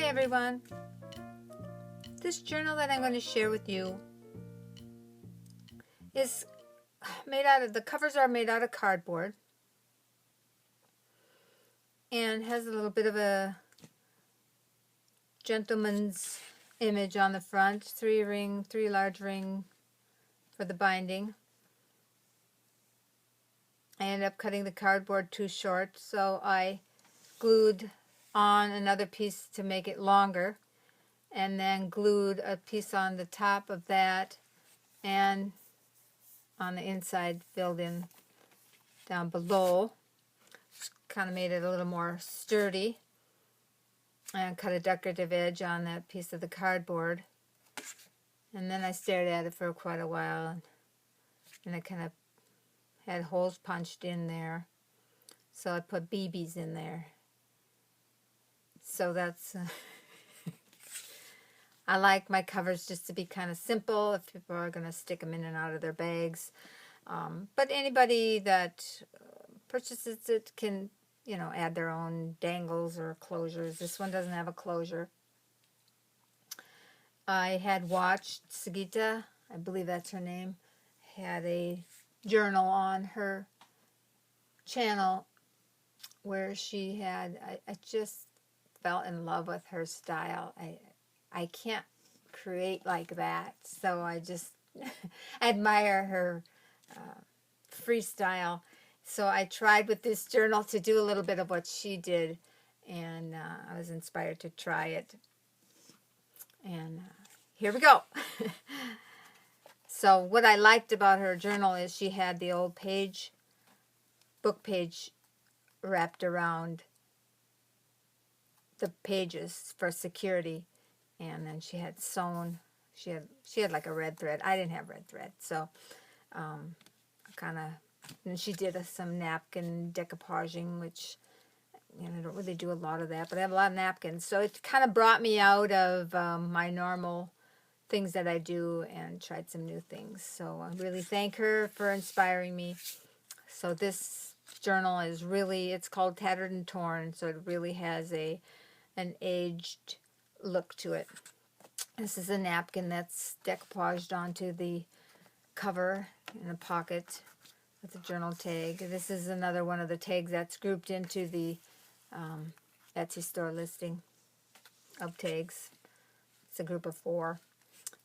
everyone. This journal that I'm going to share with you is made out of, the covers are made out of cardboard and has a little bit of a gentleman's image on the front, three large ring for the binding. I ended up cutting the cardboard too short, so I glued on another piece to make it longer, and then glued a piece on the top of that, and on the inside filled in down below. Just kind of made it a little more sturdy, and cut a decorative edge on that piece of the cardboard. And then I stared at it for quite a while, and I kind of had holes punched in there, so I put BBs in there. So that's I like my covers just to be kind of simple if people are going to stick them in and out of their bags. But anybody that purchases it can, add their own dangles or closures. This one doesn't have a closure. I had watched Sagita, I believe that's her name, had a journal on her channel where she had, I just fell in love with her style. I can't create like that, so I just admire her freestyle. So I tried with this journal to do a little bit of what she did, and I was inspired to try it. And here we go. So what I liked about her journal is she had the old book page wrapped around the pages for security, and then she had sewn. She had like a red thread. I didn't have red thread, so and she did some napkin decoupaging, which I don't really do a lot of that, but I have a lot of napkins, so it kind of brought me out of my normal things that I do and tried some new things. So I really thank her for inspiring me. So this journal is really, it's called Tattered and Torn, so it really has an aged look to it. This is a napkin that's decoupaged onto the cover in a pocket with a journal tag. This is another one of the tags that's grouped into the Etsy store listing of tags. It's a group of 4.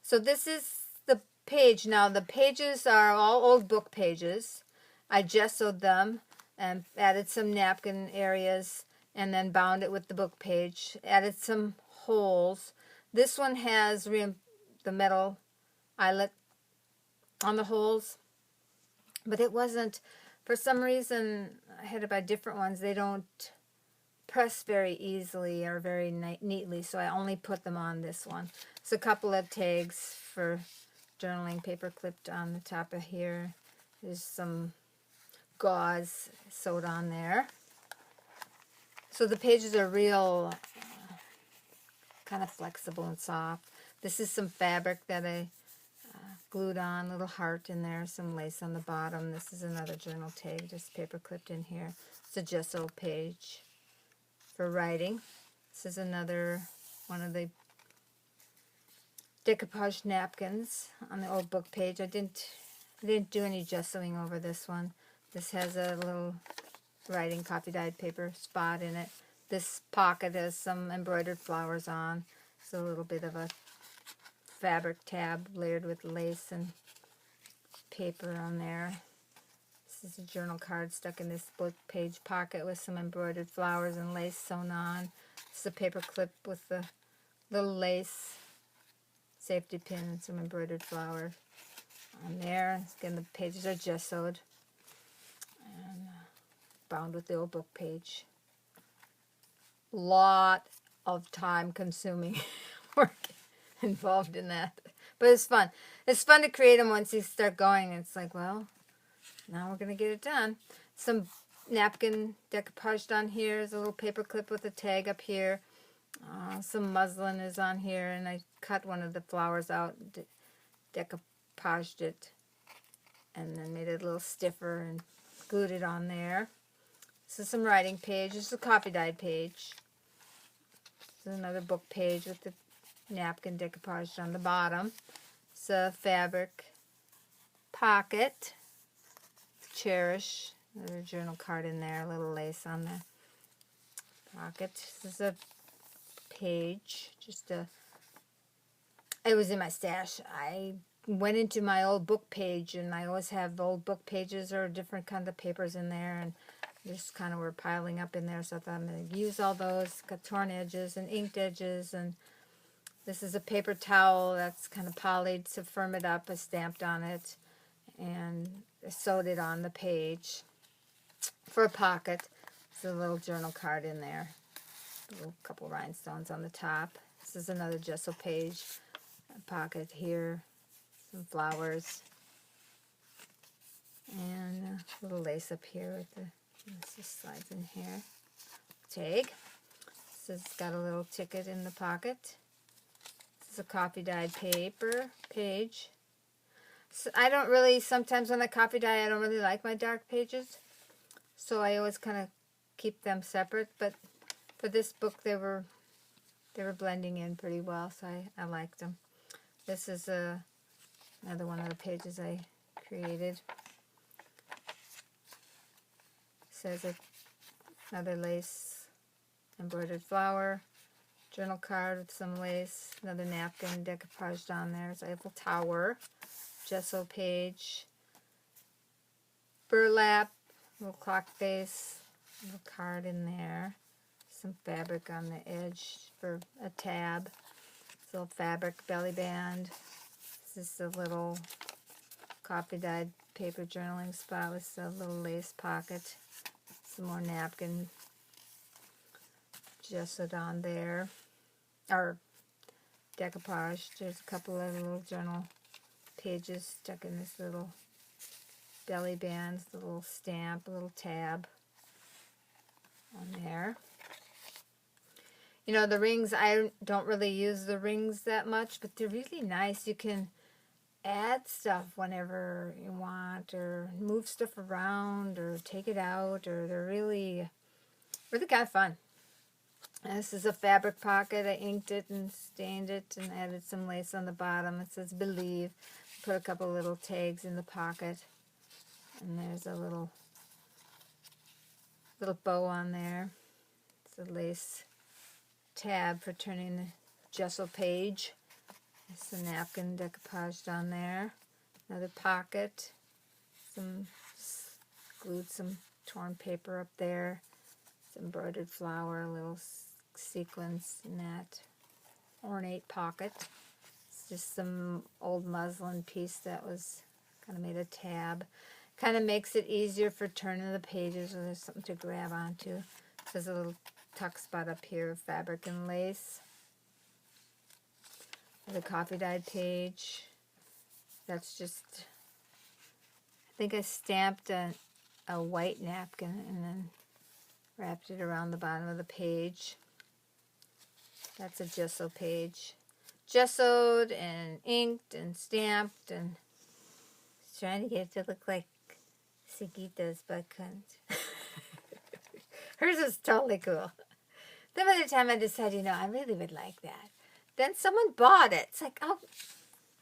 So this is the page. Now the pages are all old book pages. I gessoed them and added some napkin areas and then bound it with the book page. Added some holes. This one has the metal eyelet on the holes, but it wasn't, for some reason, I had to buy different ones. They don't press very easily or very neatly, so I only put them on this one. It's a couple of tags for journaling paper clipped on the top of here. There's some gauze sewed on there. So the pages are real kind of flexible and soft. This is some fabric that I glued on, little heart in there, some lace on the bottom. This is another journal tag, just paper clipped in here. It's a gesso page for writing. This is another one of the decoupage napkins on the old book page. I didn't do any gessoing over this one. This has a little writing coffee dyed paper spot in it. This pocket has some embroidered flowers on. It's a little bit of a fabric tab layered with lace and paper on there. This is a journal card stuck in this book page pocket with some embroidered flowers and lace sewn on. This is a paper clip with the little lace safety pin and some embroidered flower on there. Again, the pages are gessoed and bound with the old book page. Lot of time consuming work involved in that, but it's fun. It's fun to create them once you start going. It's like, well, now we're gonna get it done. Some napkin decoupaged on here. There's a little paper clip with a tag up here. Some muslin is on here, and I cut one of the flowers out, decoupaged it, and then made it a little stiffer and glued it on there. This is some writing page. This is a coffee dyed page. This is another book page with the napkin decoupaged on the bottom. It's a fabric pocket. Cherish. Another journal card in there. A little lace on the pocket. This is a page. It was in my stash. I went into my old book page, and I always have old book pages or different kind of papers in there, and just kind of were piling up in there, so I thought I'm going to use all those. Got torn edges and inked edges, and this is a paper towel that's kind of polyed to firm it up. I stamped on it and sewed it on the page for a pocket. There's a little journal card in there. A little couple rhinestones on the top. This is another gesso page. A pocket here. Some flowers. And a little lace up here with this just slides in here. Tag. This has got a little ticket in the pocket. This is a coffee dyed paper page. So I don't really, sometimes when I coffee dye, I don't really like my dark pages. So I always kind of keep them separate. But for this book, they were blending in pretty well, so I liked them. This is another one of the pages I created. Says another lace embroidered flower, journal card with some lace, another napkin decoupaged on there. It's Eiffel Tower, gesso page, burlap, little clock face, little card in there, some fabric on the edge for a tab, this little fabric belly band. This is a little coffee dyed paper journaling spot with a little lace pocket. Some more napkin gessoed on there, or decoupaged. There's a couple of little journal pages stuck in this little belly band, the little stamp, a little tab on there. You know, the rings, I don't really use the rings that much, but they're really nice. You can add stuff whenever you want, or move stuff around, or take it out, or they're really kind of fun. And this is a fabric pocket. I inked it and stained it and added some lace on the bottom. It says Believe. Put a couple little tags in the pocket, and there's a little bow on there. It's a lace tab for turning the gesso page. There's a napkin decoupaged on there. Another pocket. Glued some torn paper up there. Some embroidered flower, a little sequins in that ornate pocket. It's just some old muslin piece that was kind of made a tab. Kind of makes it easier for turning the pages when there's something to grab onto. There's a little tuck spot up here of fabric and lace. The coffee dyed page. That's just, I think I stamped a white napkin and then wrapped it around the bottom of the page. That's a gesso page. Gessoed and inked and stamped, and I was trying to get it to look like Sigita's, but I couldn't. Hers is totally cool. Then by the time I decided, you know, I really would like that. Then someone bought it. It's like, oh,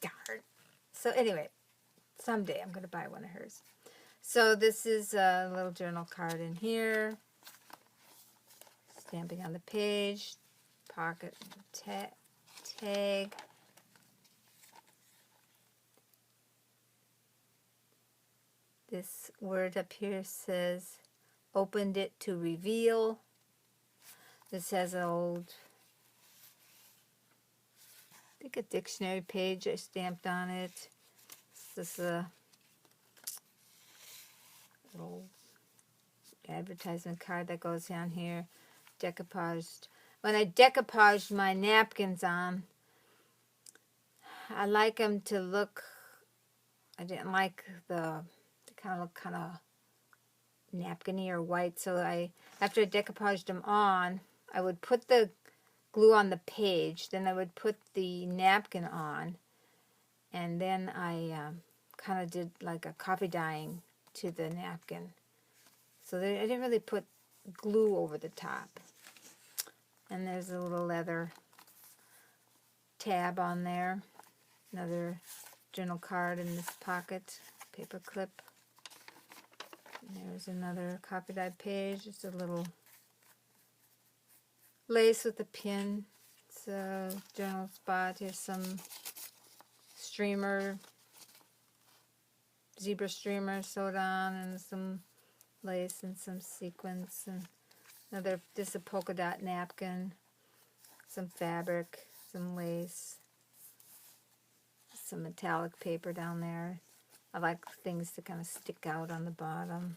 darn. So anyway, someday I'm going to buy one of hers. So this is a little journal card in here. Stamping on the page. Pocket tag. This word up here says, opened it to reveal. This has an old, I think a dictionary page I stamped on it. This is a little advertisement card that goes down here. Decoupaged. When I decoupaged my napkins on, I like them to look, I didn't like they kind of look kind of napkin-y or white, so after I decoupaged them on, I would put the glue on the page, then I would put the napkin on, and then I kind of did like a coffee dyeing to the napkin. So I didn't really put glue over the top. And there's a little leather tab on there. Another journal card in this pocket, paper clip. And there's another copy dyed page. It's a little lace with a pin. It's a journal spot. Here's some streamer, zebra streamer sewed on, and some lace and some sequins, and another, this is a polka dot napkin, some fabric, some lace, some metallic paper down there. I like things to kind of stick out on the bottom.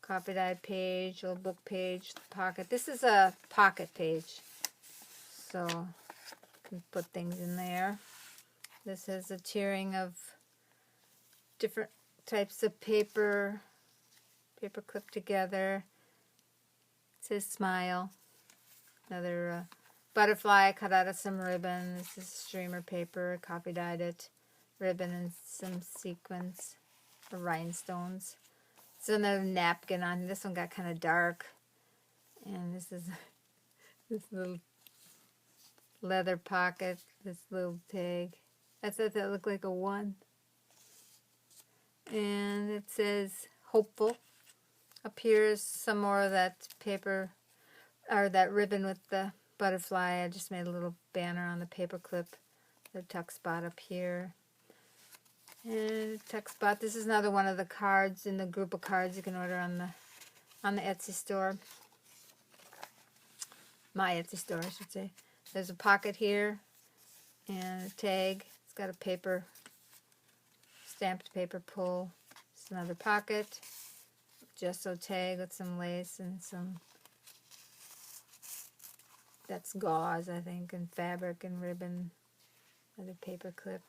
Copy dyed page, little book page, pocket. This is a pocket page, so you can put things in there. This has a tiering of different types of paper clipped together. It says smile. Another butterfly cut out of some ribbon. This is streamer paper, copy dyed it. Ribbon and some sequins, or rhinestones. It's another napkin on here. This one got kind of dark. And this is this little leather pocket, this little tag. I thought that looked like a 1. And it says hopeful. Up here is some more of that paper, or that ribbon with the butterfly. I just made a little banner on the paper clip. The tuck spot up here. And tuck spot. This is another one of the cards in the group of cards you can order on the Etsy store. My Etsy store, I should say. There's a pocket here and a tag. It's got a paper, stamped paper pull. It's another pocket. Gesso tag with some lace and some, that's gauze, I think, and fabric and ribbon. Another paper clip.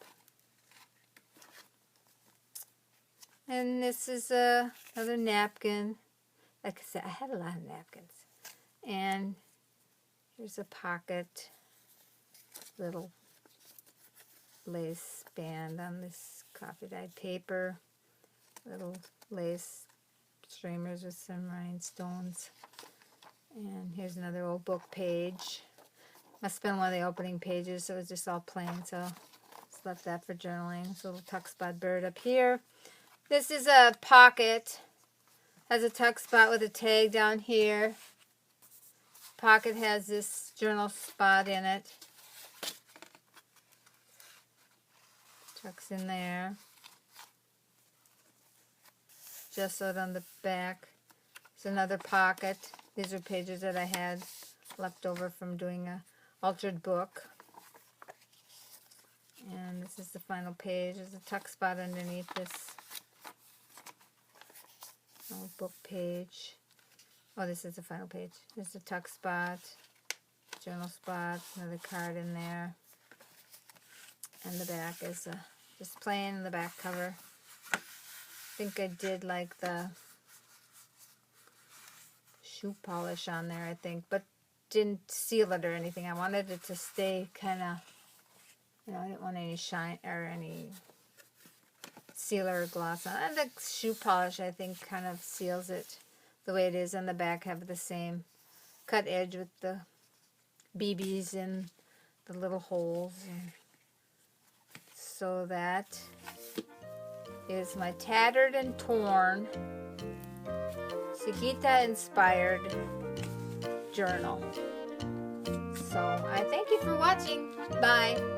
And this is another napkin. Like I said, I had a lot of napkins. And here's a pocket, little lace band on this coffee dyed paper. Little lace streamers with some rhinestones. And here's another old book page. Must have been one of the opening pages, so it was just all plain, so just left that for journaling. This little tuck spot bird up here. This is a pocket. Has a tuck spot with a tag down here. Pocket has this journal spot in it. Tucks in there. Gessoed on the back. It's another pocket. These are pages that I had left over from doing a altered book. And this is the final page. There's a tuck spot underneath this old book page. Oh, this is the final page. There's a tuck spot, journal spot, another card in there. And the back is just plain in the back cover. I think I did like the shoe polish on there, I think, but didn't seal it or anything. I wanted it to stay kind of, you know, I didn't want any shine or any sealer or gloss on it. And the shoe polish, I think, kind of seals it the way it is. On the back have the same cut edge with the BBs in the little holes. And so that is my Tattered and Torn Sigita inspired journal. So I thank you for watching. Bye.